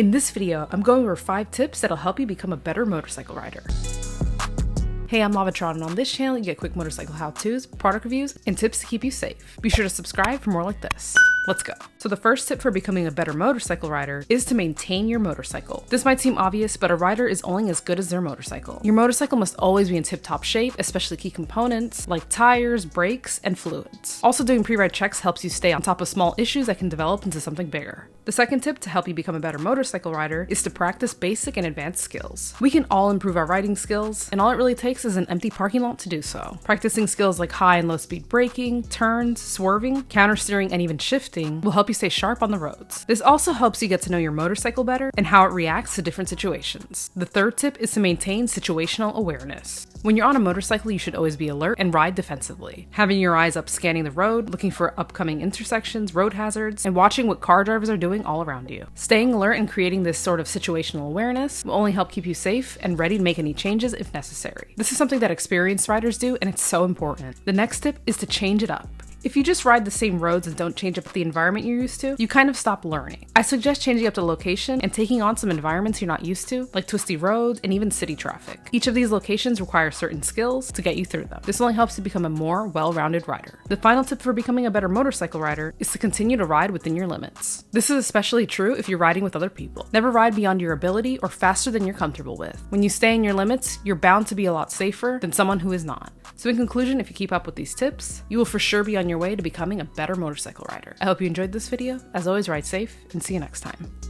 In this video, I'm going over 5 tips that'll help you become a better motorcycle rider. Hey, I'm Lavatron, and on this channel you get quick motorcycle how-tos, product reviews, and tips to keep you safe. Be sure to subscribe for more like this. Let's go. So the first tip for becoming a better motorcycle rider is to maintain your motorcycle. This might seem obvious, but a rider is only as good as their motorcycle. Your motorcycle must always be in tip-top shape, especially key components like tires, brakes, and fluids. Also, doing pre-ride checks helps you stay on top of small issues that can develop into something bigger. The second tip to help you become a better motorcycle rider is to practice basic and advanced skills. We can all improve our riding skills, and all it really takes is an empty parking lot to do so. Practicing skills like high and low speed braking, turns, swerving, countersteering, and even shifting will help you stay sharp on the roads. This also helps you get to know your motorcycle better and how it reacts to different situations. The third tip is to maintain situational awareness. When you're on a motorcycle, you should always be alert and ride defensively. Having your eyes up scanning the road, looking for upcoming intersections, road hazards, and watching what car drivers are doing all around you. Staying alert and creating this sort of situational awareness will only help keep you safe and ready to make any changes if necessary. This is something that experienced riders do, and it's so important. The next tip is to change it up. If you just ride the same roads and don't change up the environment you're used to, you kind of stop learning. I suggest changing up the location and taking on some environments you're not used to, like twisty roads and even city traffic. Each of these locations requires certain skills to get you through them. This only helps you become a more well-rounded rider. The final tip for becoming a better motorcycle rider is to continue to ride within your limits. This is especially true if you're riding with other people. Never ride beyond your ability or faster than you're comfortable with. When you stay in your limits, you're bound to be a lot safer than someone who is not. So in conclusion, if you keep up with these tips, you will for sure be on your way to becoming a better motorcycle rider. I hope you enjoyed this video. As always, ride safe and see you next time.